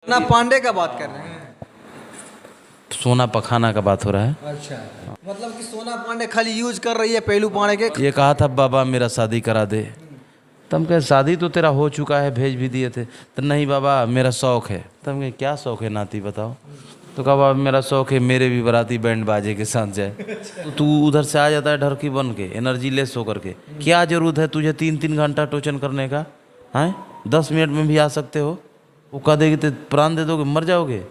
ना पांडे का बात कर रहे हैं। सोना पखाना का बात हो रहा है। अच्छा, मतलब कि सोना पांडे खाली यूज कर रही है पेलू पांडे के। ये कहा था बाबा मेरा शादी करा दे। तब कहे शादी तो तेरा हो चुका है, भेज भी दिए थे। तो नहीं बाबा मेरा शौक है। तब कहे क्या शौक है नाती बताओ। तो कहा बाबा मेरा शौक है मेरे भी बाराती बैंड बाजे के साथ जाए। तो तू उधर से आ जाता है ढरकी बन के, एनर्जी लेस होकर के। क्या जरूरत है तुझे 3-3 घंटा टोचन करने का? हैं 10 मिनट में भी आ सकते हो। वो कह देगी तो प्राण दे दोगे, मर जाओगे।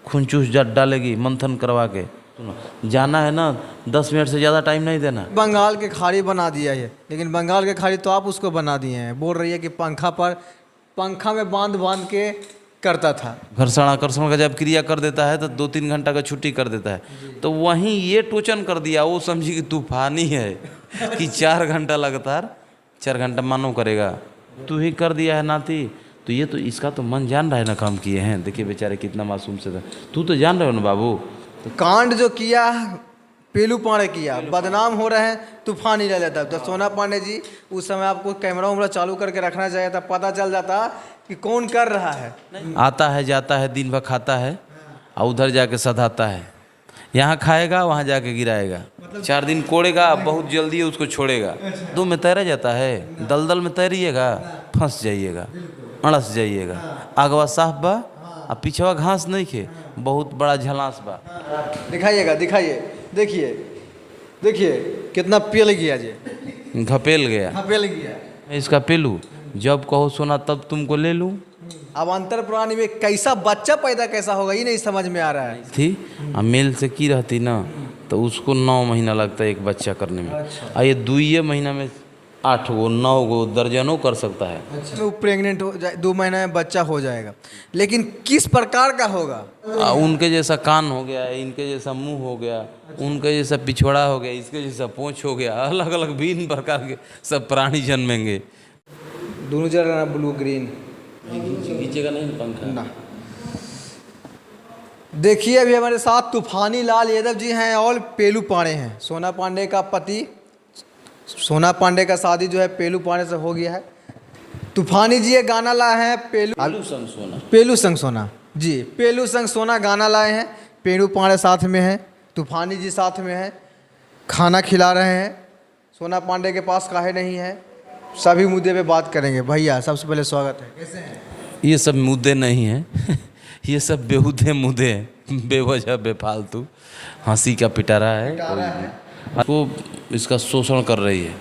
खून चूस डालेगी मंथन करवा के। सुनो, जाना है ना 10 मिनट से ज़्यादा टाइम नहीं देना। बंगाल के खाड़ी बना दिया है, लेकिन बंगाल के खाड़ी तो आप उसको बना दिए हैं। बोल रही है कि पंखा में बांध बांध के करता था। घर्षण आकर्षण का जब क्रिया कर देता है तो 2-3 घंटा का छुट्टी कर देता है। तो वहीं ये टोचन कर दिया, वो समझी कि तूफानी है कि 4 घंटा लगातार 4 घंटा मानो करेगा। तू ही कर दिया है नाती। तो ये तो इसका तो मन जान रहा है ना काम किए हैं। देखिए बेचारे कितना मासूम से था। तू तो जान रहे हो ना बाबू। कांड जो किया पेलू पांडे किया, बदनाम हो रहे हैं, तूफानी ले लेता। तो सोना पांडे जी उस समय आपको कैमरा वैमरा चालू करके रखना चाहिए था, पता चल जाता कि कौन कर रहा है। आता है जाता है दिन भर खाता है और उधर जाके सधाता है। यहाँ खाएगा वहाँ जाके गिराएगा। 4 दिन कोड़ेगा, बहुत जल्दी उसको छोड़ेगा। 2 में तैरा जाता है, दलदल में तैरिएगा फंस जाइएगा, अड़स जाइएगा। आगवा साफ बा और पिछवा घास नहीं खे, बहुत बड़ा झलास बा। दिखाइएगा, दिखाइए, देखिए देखिए कितना पेल गया जी, घपेल गया। हाँ पेल गया। इसका पेलू जब कहो सोना तब तुमको ले लूँ। अब अंतर प्राणी में कैसा बच्चा पैदा कैसा होगा ये नहीं समझ में आ रहा है। थी मेल से की रहती ना तो उसको 9 महीना लगता है एक बच्चा करने में। और ये 2 महीना में 8 गो 9 गो दर्जनों कर सकता है। वो प्रेग्नेंट हो जाए, 2 महीने में बच्चा हो जाएगा, लेकिन किस प्रकार का होगा? उनके जैसा कान हो गया, इनके जैसा मुंह हो गया, उनके जैसा पिछवाड़ा हो गया, इसके जैसा पूंछ हो गया। अलग अलग भिन्न प्रकार के सब प्राणी जन्मेंगे। दोनों जरा ब्लू ग्रीन खींचेगा नहीं पंखा ना। देखिए अभी हमारे साथ तूफानी लाल यादव जी हैं और पेलू पांडे हैं, सोना पांडे का पति। सोना पांडे का शादी जो है पेलू पांडे से हो गया है। तूफानी जी ये गाना लाए हैं पेलू संग सोना। पेलू संग सोना जी, पेलू संग सोना गाना लाए हैं। पेलू पांडे साथ में हैं, तूफानी जी साथ में हैं, खाना खिला रहे हैं। सोना पांडे के पास काहे नहीं है, सभी मुद्दे पे बात करेंगे। भैया सबसे पहले स्वागत है, कैसे हैं? ये सब मुद्दे नहीं हैं ये सब बेहुदे मुद्दे हैं, बेवजह बेफालतू हंसी का पिटारा है। वो इसका शोषण कर रही है।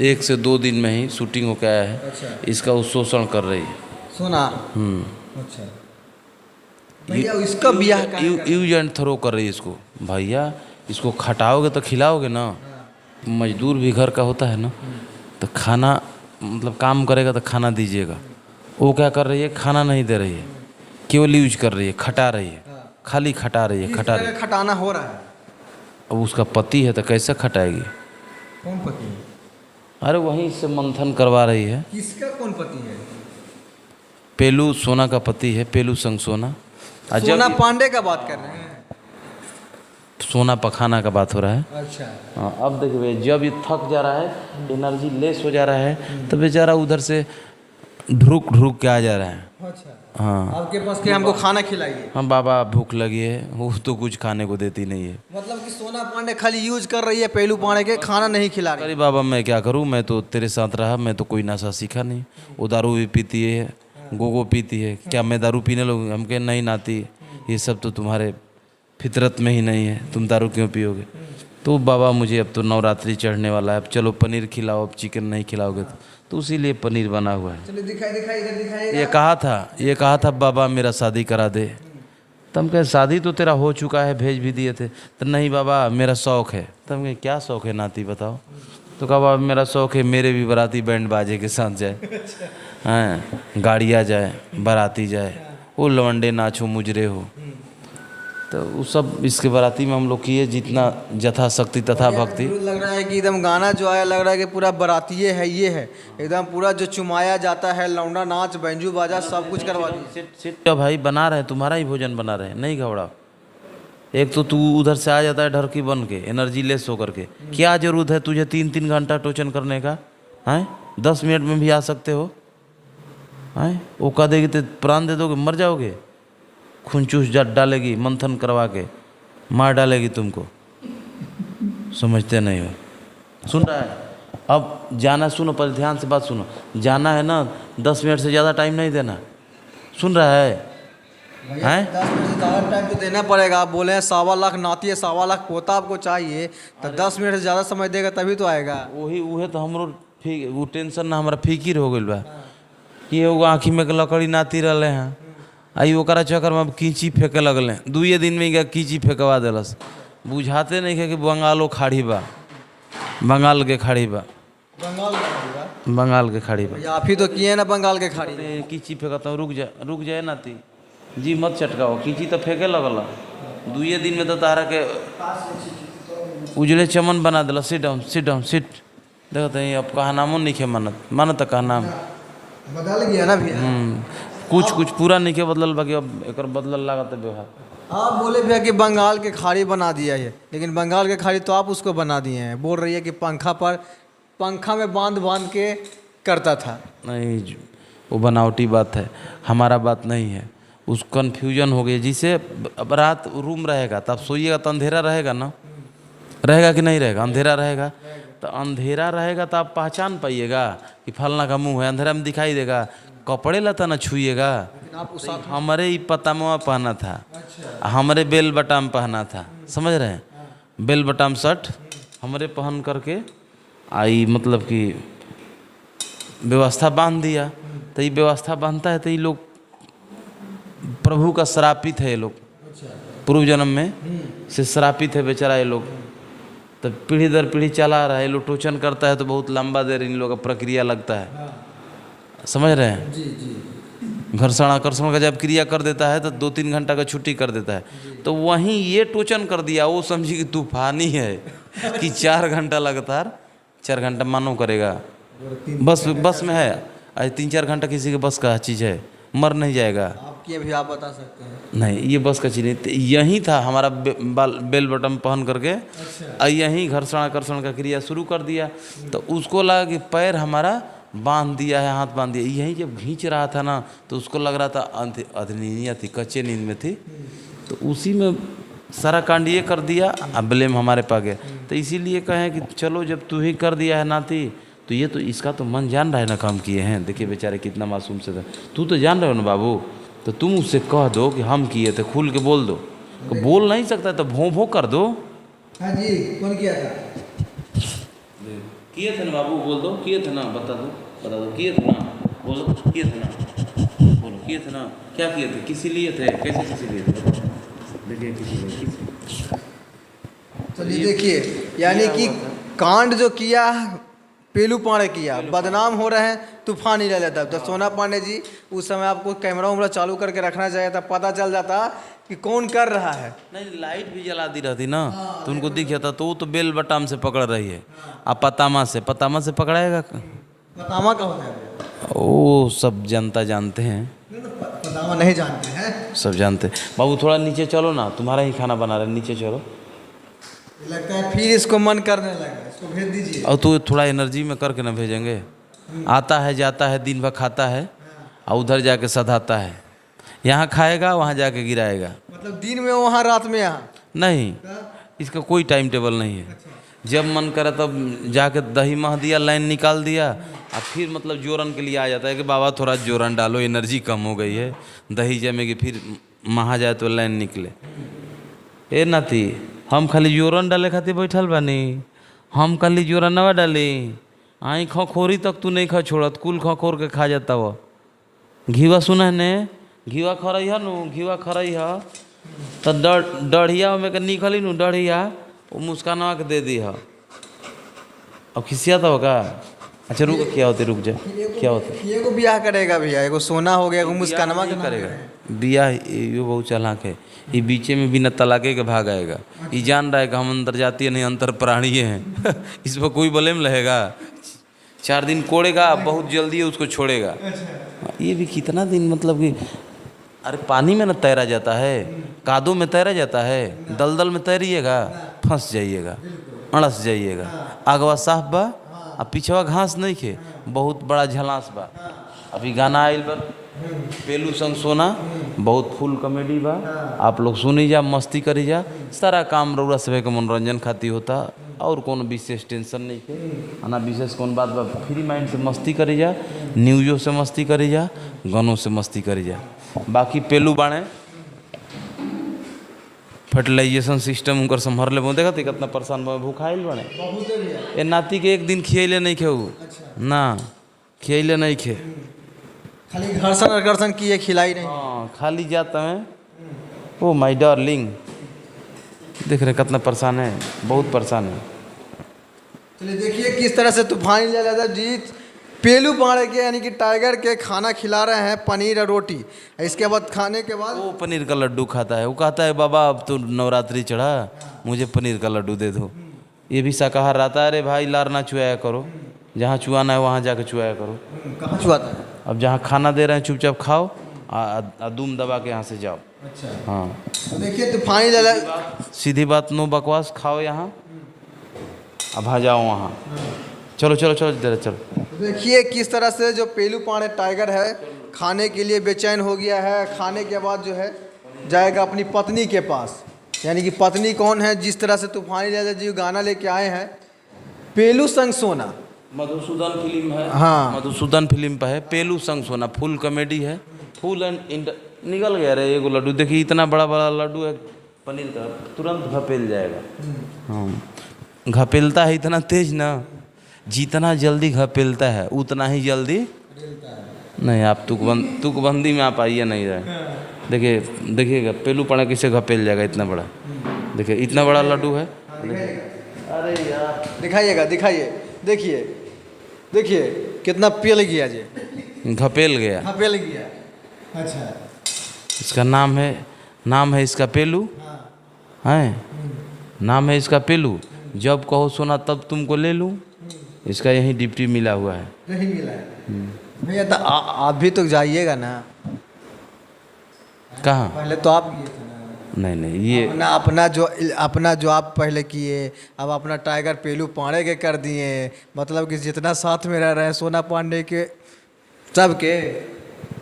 1 से 2 दिन में ही शूटिंग होकर आया है। अच्छा। इसका वो शोषण कर रही है। सोना अच्छा भैया इसका बियाह का यूज एंड थ्रो कर रही है इसको। भैया इसको खटाओगे तो खिलाओगे ना। मजदूर भी घर का होता है ना, तो खाना मतलब काम करेगा तो खाना दीजिएगा। वो क्या कर रही है, खाना नहीं दे रही है, केवल यूज कर रही है, खटा रही है, खाली खटा रही है, खटा रही है। खटाना हो रहा है। अब उसका पति है तो कैसे खटाएगी? कौन पति है? अरे वहीं से मंथन करवा रही है। किसका कौन पति है? पेलू सोना का पति है, पेलू संग सोना। सोना पांडे का बात कर रहे हैं। सोना पखाना का बात हो रहा है। अच्छा हाँ, अब देखिए जब ये थक जा रहा है, एनर्जी लेस हो जा रहा है, तो बेचारा उधर से ढुक ढुक के आ जा रहा है। अच्छा हाँ आपके पास के हमको खाना खिलाइए। हाँ बाबा भूख लगी है, वो तो कुछ खाने को देती नहीं है। मतलब कि सोना पांडे खाली यूज कर रही है पेलू पांडे के, खाना नहीं खिला रही। अरे बाबा मैं क्या करूँ, मैं तो तेरे साथ रहा, मैं तो कोई नशा सीखा नहीं। वो दारू भी पीती है, गोगो पीती है। क्या मैं दारू पीने लगूँ? हम कहे नहीं नाती, ये सब तो तुम्हारे फितरत में ही नहीं है, तुम दारू क्यों पियोगे? तो बाबा मुझे अब तो नवरात्रि चढ़ने वाला है, अब चलो पनीर खिलाओ, अब चिकन नहीं खिलाओगे तो उसी पनीर बना हुआ है। चलिए दिखाई दिखाई इधर दिखाइए। ये कहा था बाबा मेरा शादी करा दे। तब कहे शादी तो तेरा हो चुका है, भेज भी दिए थे। तो नहीं बाबा मेरा शौक है। तब कहे क्या शौक है नाती बताओ। तो कहा बाबा मेरा शौक है मेरे भी बाराती बैंड बाजे के साथ जाए। हाँ गाड़ियाँ जाए, बाराती जाए, वो लवंडे नाचो मुजरे हो। तो वो सब इसके बाराती में हम लोग किए जितना यथाशक्ति तथा भक्ति। लग रहा है कि एकदम गाना जो आया लग रहा है कि पूरा बारातिये है, ये है एकदम पूरा जो चुमाया जाता है, लौंडा नाच बैंजू बाजा सब कुछ करवा दी। सिट भाई बना रहे हैं, तुम्हारा ही भोजन बना रहे हैं, नहीं घबराओ। एक तो तू उधर से आ जाता है ढरकी बन के, एनर्जी लेस होकर के। क्या जरूरत है तुझे 3-3 घंटा टोचन करने का? हैं 10 मिनट में भी आ सकते हो। हैं वो कह देगी तो प्राण दे दोगे, मर जाओगे। खूंचूस डालेगी, मंथन करवा के मार डालेगी तुमको। समझते नहीं हो। सुन रहा है? अब जाना, सुनो पर ध्यान से बात सुनो, जाना है ना 10 मिनट से ज़्यादा टाइम नहीं देना। सुन रहा है? हैं? 10 मिनट से ज़्यादा टाइम तो देना पड़ेगा। आप बोले हैं 1.25 लाख नाती है, 1.25 लाख पोता आपको चाहिए, तो 10 मिनट से ज़्यादा समय देगा तभी तो आएगा। वही तो हमरो वो टेंशन ना हमारा फिकिर हो गई बा कि एगो आँखी में के लकड़ी नाती रहले हैं, आई ओकरा चक्कर में अब कीची फेंके लगले। 2 दिन में कीची फेंकवा दिलस। बुझाते नहीं है कि बंगालो खाड़ी बा, बंगाल के खाड़ी बा, बंगाल के खाड़ी बा। आप ही तो किए ना बंगाल के खाड़ी। कीची फेंकता हूँ, रुक जाए नाती जी, मत चटकाओ। कीची तो फेंके लगल। 2 दिन में तो तारा के उजले चमन बना दिला। Sit down, sit down, sit. देखो तो अब कहा नामो नहीं खे मानत कहा नाम बदल गया ना भैया। कुछ पूरा नहीं के बदलल, बाकी अब एक बदलल लागत है व्यवहार। आप बोले भैया कि बंगाल के खाड़ी बना दिया है, लेकिन बंगाल के खाड़ी तो आप उसको बना दिए हैं। बोल रही है कि पंखा में बांध के करता था। नहीं, वो बनावटी बात है, हमारा बात नहीं है। उस कन्फ्यूजन हो गई। जिसे अब रात रूम रहेगा तब सोइएगा तो अंधेरा रहेगा ना, रहेगा कि नहीं रहेगा? अंधेरा रहेगा तो अंधेरा रहेगा तो आप पहचान पाइएगा कि फलना का मुंह है, अंधेरा में दिखाई देगा। कपड़े लता ना छुइएगा। तो हमारे ही पतामा पहना था, हमारे बेल बटाम पहना था, समझ रहे हैं? बेल बटाम शर्ट हमारे पहन करके आई, मतलब कि व्यवस्था बांध दिया। तो ये व्यवस्था बांधता है तो ये लोग प्रभु का श्रापित है। ये लोग पूर्व जन्म में से श्रापित है बेचारा ये लोग। तो पीढ़ी दर पीढ़ी चला रहा है। ये लोग टोचन करता है तो बहुत लंबा देर इन लोगों का प्रक्रिया लगता है, समझ रहे हैं? जी जी। घर्षण आकर्षण का जब क्रिया कर देता है तो 2-3 घंटा का छुट्टी कर देता है। तो वहीं ये टोचन कर दिया, वो समझी कि तूफानी है कि 4 घंटा लगातार, 4 घंटा मानो करेगा। बस में है आज 3-4 घंटा किसी के बस का चीज़ है, मर नहीं जाएगा। आपकी भी आप बता सकते हैं। नहीं, ये बस का चीज़ नहीं। यहीं था हमारा बेल बटन पहन करके। यहीं घर्षण आकर्षण का क्रिया शुरू कर दिया। तो उसको लगा कि पैर हमारा बांध दिया है, हाथ बांध दिया। यहीं जब खींच रहा था ना तो उसको लग रहा था अधनीनिया थी, कच्चे नींद में थी। तो उसी में सारा कांड ये कर दिया, अब ब्लेम हमारे पा गया। तो इसीलिए कहें कि चलो जब तू ही कर दिया है नाती, तो ये तो इसका तो मन जान रहा है ना काम किए हैं। देखिए बेचारे कितना मासूम से था। तू तो जान रहे हो ना बाबू, तो तुम उससे कह दो कि हम किए थे, खुल के बोल दो। तो बोल नहीं सकता तो भों भों कर दो। हाँ जी, कौन किया था? किए थे ना बाबू, बोल दो किए थे ना, बता दो किए थे ना, बोलो किए थे ना, बोलो किए थे ना। क्या किए थे, किसी लिए थे, कैसे किसी लिए थे? देखिए किसी। चलिए देखिए, यानी कि कांड जो किया पेलू पांडे किया, बदनाम हो रहे हैं तूफान ही ले लेता। तो सोना पांडे जी उस समय आपको कैमरा वैमरा चालू करके रखना चाहिए था, पता चल जाता कि कौन कर रहा है। नहीं, लाइट भी जला दी रहती ना तो उनको दिख जाता। तो वो तो बेल बटाम से पकड़ रही है, अब पतामा से पकड़ाएगा। पतामा का होता है वो सब जनता जानते हैं, पतामा नहीं जानते हैं, सब जानते। बाबू थोड़ा नीचे चलो ना, तुम्हारा ही खाना बना रहे, नीचे चलो। लगता है फिर इसको मन करने लगा, इसको भेज दीजिए। और तो थोड़ा एनर्जी में करके ना भेजेंगे। आता है जाता है, दिन भर खाता है और उधर जाके सधाता है। यहाँ खाएगा वहाँ जाके गिराएगा। मतलब दिन में वहाँ, रात में यहाँ नहीं, इसका कोई टाइम टेबल नहीं है। जब मन करे तब जाके दही मह दिया, लाइन निकाल दिया, और फिर मतलब जोरन के लिए आ जाता है कि बाबा थोड़ा जोरन डालो, एनर्जी कम हो गई है, दही जमेगी, फिर महा जाए तो लाइन निकले। ए नाती, हम खाली जोरन डाले खातिर बैठल बानी, हम खाली जोरन नवा डाली। आई खखोरी तक तू नहीं खा छोड़त, कुल खखोर के खा जाता वो। घीवा सुना ने, घीवा खरई है नु, घीवा खरई है तो डढ़िया में के निकली नु, डढ़िया वो मुस्कानवा के दे दी है। अब खिसिया था होगा। अच्छा रुक, क्या होते, रुक जा, क्या होते? ये को ब्याह करेगा भैया, एगो सोना हो गया, एगो मुस्कानवा क्या करेगा बिया? ये बहुत चालाक है, ये बीचे में बिना तलाके के भाग आएगा। ये जान रहा है कि हम अंतर जातीय नहीं, अंतर प्राणीय हैं। इस पर कोई ब्लेम रहेगा। 4 दिन कोड़ेगा, बहुत जल्दी उसको छोड़ेगा। ये भी कितना दिन, मतलब कि अरे पानी में न तैरा जाता है, कादों में तैरा जाता है, दलदल में तैरिएगा फंस जाइएगा, अड़स जाइएगा। आगवा साफ बा, अब पीछवा घास नहीं खे, बहुत बड़ा झलास बा। अभी गाना आइल बा, पेलू संग सोना बहुत फुल कॉमेडी बा। आप लोग सुनी जा, मस्ती करी जा, सारा काम रउरा सभे के मनोरंजन खातिर होता और कोनो विशेष टेंशन नहीं के आना विशेष कौन बात बा। फ्री माइंड से मस्ती करी जा, न्यूज़ों से मस्ती करी जा, गानों से मस्ती करी जा। बाकी पेलू बाणे फर्टिलाइजेशन सिस्टम उनकर संभर ले देखा थे कितना परेशान भूखाइल बने। ये नाती के एक दिन खियले नहीं खेऊ ना, खियले नहीं खे, खाली घर्षण घर्षण किए, खिलाई नहीं। हाँ खाली जाता है। ओ माय डार्लिंग देख रहे कितना परेशान है, बहुत परेशान है। चलिए देखिए किस तरह से तूफानी लहलहाता जीत पेलू पाड़े के यानी कि टाइगर के खाना खिला रहे हैं, पनीर और रोटी। इसके बाद खाने के बाद वो पनीर का लड्डू खाता है। वो कहता है बाबा अब तो नवरात्रि चढ़ा, मुझे पनीर का लड्डू दे दो। ये भी शाकाहार रहता है। अरे भाई लार ना चुआया करो, जहाँ चुआना है वहाँ जाके चुआया करो। कहाँ चुआता है? अब जहाँ खाना दे रहे हैं चुपचाप खाओ, दूम दबा के यहाँ से जाओ। अच्छा हाँ तो देखिए तूफानी लहलहा सीधी बात, नो बकवास, खाओ यहाँ अब आ जाओ वहाँ। चलो चलो चलो जरा चलो। देखिए किस तरह से जो पेलू पाड़े टाइगर है खाने के लिए बेचैन हो गया है। खाने के बाद जो है जाएगा अपनी पत्नी के पास, यानी कि पत्नी कौन है, जिस तरह से तूफानी लहलहा जी गाना लेके आए हैं पेलू संग सोना। मधुसूदन फिल्म है। हाँ मधुसूदन फिल्म पर है पेलू संग सोना, फुल कॉमेडी है, फुल एंड निकल गया रे एगो लड्डू। देखिए इतना बड़ा बड़ा लड्डू है पनीर का, तुरंत घपेल जाएगा। हाँ घपेलता है इतना तेज ना, जितना जल्दी घपेलता है उतना ही जल्दी नहीं। आप तुकबंदी में आप आइए नहीं रहे। देखिए देखिएगा पेलू पड़ा कैसे घपेल जाएगा इतना बड़ा। देखिए इतना बड़ा लड्डू है। अरे यार दिखाइएगा, दिखाइए, देखिए देखिए कितना पेल गया जी, घपेल गया, पेल गया। अच्छा इसका नाम है इसका पेलू है, नाम है इसका पेलू। जब कहो सोना तब तुमको ले लूँ, इसका यही डिप्टी मिला हुआ है। नहीं मिला है भैया तो आप भी तो जाइएगा ना। कहाँ? पहले तो आप किए थे ना। नहीं नहीं ये अपना जो आप पहले किए, अब अपना टाइगर पेलू पांडे के कर दिए। मतलब कि जितना साथ में रह रहे हैं सोना पांडे के सबके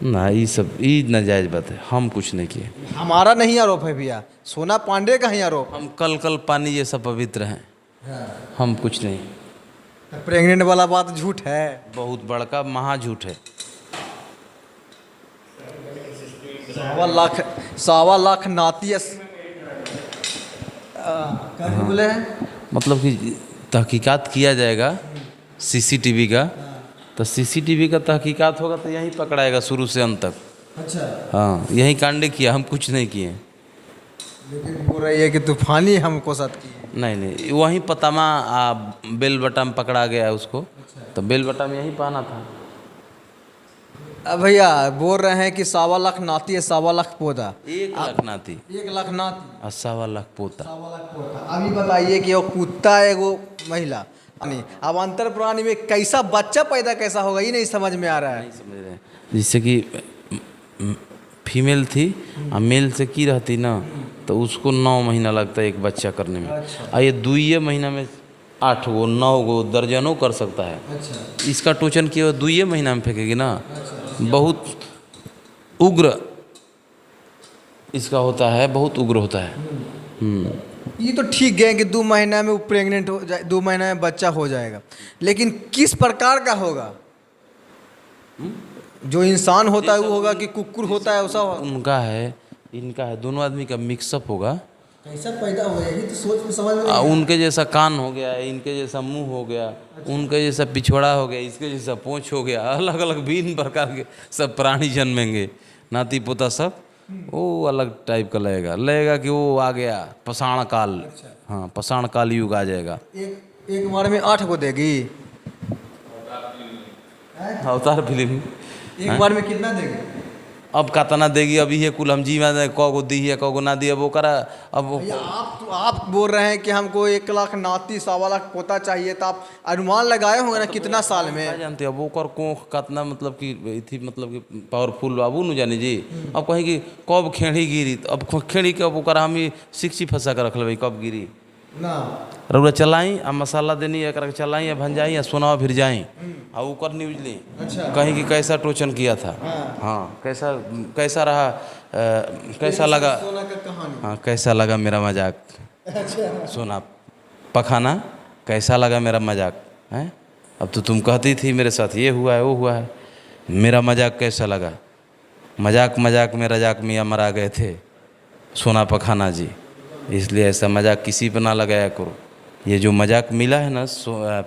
ना, ये सब ये नाजायज बात है। हम कुछ नहीं किए। हमारा नहीं आरोप है भैया, सोना पांडे का ही आरोप। हम कल पानी ये सब पवित्र हैं। हम कुछ नहीं। प्रेग्नेंट वाला बात झूठ है, बहुत बड़का महा झूठ है। 1.25 लाख नाती बोले हैं। मतलब कि तहकीकात किया जाएगा सीसीटीवी का, तो सीसीटीवी का तहकीकात होगा तो यहीं पकड़ाएगा शुरू से अंत तक। अच्छा हाँ यही कांड किया, हम कुछ नहीं किए। लेकिन बोल रही है कि तूफानी हमको साथ किए। नहीं नहीं वहीं पतामा बेल बटा में पकड़ा गया उसको। तो बेल बटा में यहीं पाना था। अब भैया बोल रहे हैं कि 1.25 लाख नाती है, 1.25 लाख पौधा। 1 लाख नाती, 1 लाख नाती और 1.25 लाख पोता। 1.25 लाख पौधा। अभी बताइए कि वो कुत्ता है वो महिला, अब अंतर प्राणी में कैसा बच्चा पैदा कैसा होगा ये नहीं समझ में आ रहा है। नहीं समझ रहे हैं। जिससे कि फीमेल थी और मेल से की रहती ना, तो उसको 9 महीना लगता है एक बच्चा करने में। और ये 2 महीना में 8 गो 9 गो दर्जनों कर सकता है। अच्छा इसका टोचन किया 2 महीना में फेंकेगी ना। बहुत उग्र इसका होता है, बहुत उग्र होता है। ये तो ठीक है कि 2 महीना में वो प्रेग्नेंट हो जाए, 2 महीना में बच्चा हो जाएगा, लेकिन किस प्रकार का होगा? जो इंसान होता है वो होगा कि कुकुर होता है वैसा होगा? उनका है, इनका है, दोनों आदमी का मिक्सअप होगा। कैसा पैदा हो गया ये तो सोच में समझ में नहीं। उनके जैसा कान हो गया, इनके जैसा मुंह हो गया, उनके जैसा पिछवाड़ा हो गया, इसके जैसा पूंछ हो गया। अलग अलग भिन्न प्रकार के सब प्राणी जन्मेंगे, नाती पोता सब। वो अलग टाइप का लगेगा कि वो आ गया पाषाण काल। हाँ पाषाण काल युग आ जाएगा। एक बार में 8 को देगी अवतार फिल्म। एक बार में कितना देगी? अब कितना देगी? अभी ये कुल हम जी में कौ दी है कौ ना दी है वो करा। अब आप बोल रहे हैं कि हमको 1 लाख नाती 1.25 लाख पोता चाहिए, तो आप अनुमान लगाए होंगे ना कितना साल में? जानते हैं वो कर कोख कितना मतलब कि थी, मतलब कि पावरफुल बाबू न जानी जी। अब कहीं कि कब खेड़ी गिरी, तो अब खेड़ी के अब हम 60 फंसा कर रख ले कब गिरी। ना रउरा चलाई आ मसाला देनी एक चलाई या भंजाई या सोनावा फिर जाई आ ऊपर न्यूज ली अच्छा। कहीं कि कैसा टोचन किया था। हाँ कैसा कैसा रहा कैसा लगा सोना का कहानी। हाँ कैसा लगा मेरा मजाक अच्छा सोना पखाना कैसा लगा मेरा मजाक है। अब तो तुम कहती थी मेरे साथ ये हुआ है वो हुआ है, मेरा मजाक कैसा लगा। मजाक मजाक में रजाक मियाँ मरा गए थे सोना पखाना जी, इसलिए ऐसा मजाक किसी पर ना लगाया करो। ये जो मजाक मिला है ना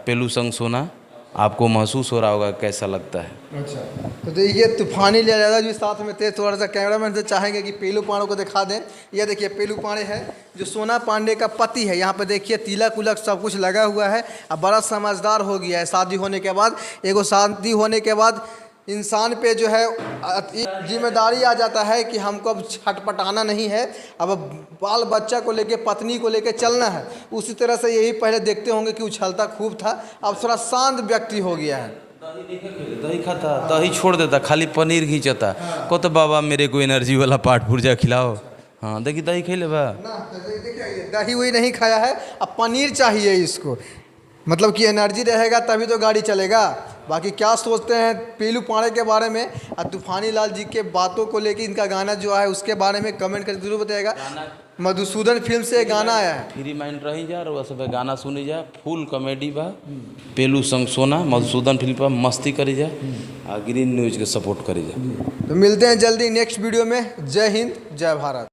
पेलू संग सोना, आपको महसूस हो रहा होगा कैसा लगता है। अच्छा तो देखिए तूफानी लिया जाता जो साथ में थे, थोड़ा सा कैमरामैन से चाहेंगे कि पेलू पांडे को दिखा दें। ये देखिए पेलू पांडे है जो सोना पांडे का पति है। यहाँ पे देखिए तिलक उलक सब कुछ लगा हुआ है। अब बड़ा समझदार हो गया है शादी होने के बाद। एगो शादी होने के बाद इंसान पे जो है जिम्मेदारी आ जाता है कि हमको अब छटपटाना नहीं है, अब बाल बच्चा को लेके पत्नी को लेके चलना है। उसी तरह से यही पहले देखते होंगे कि उछलता खूब था, अब थोड़ा शांत व्यक्ति हो गया है। दही खाता दही छोड़ देता, खाली पनीर खींचता को तो बाबा मेरे को एनर्जी वाला पाट पुर्जा खिलाओ। हाँ देखिए दही खेले बा ना देखिए दही वही नहीं खाया है, अब पनीर चाहिए इसको, मतलब कि एनर्जी रहेगा तभी तो गाड़ी चलेगा। बाकी क्या सोचते हैं पेलू पांडे के बारे में और तूफानी लाल जी के बातों को लेके इनका गाना जो है उसके बारे में कमेंट करके जरूर बताइएगा। मधुसूदन फिल्म से गाना आया है, फ्री माइंड रही जा और सब गाना सुनी जा, फुल कॉमेडी बा। पेलू संग सोना मधुसूदन फिल्म पर मस्ती करी जा और ग्रीन न्यूज के सपोर्ट करी जा। तो मिलते हैं जल्दी नेक्स्ट वीडियो में। जय हिंद जय भारत।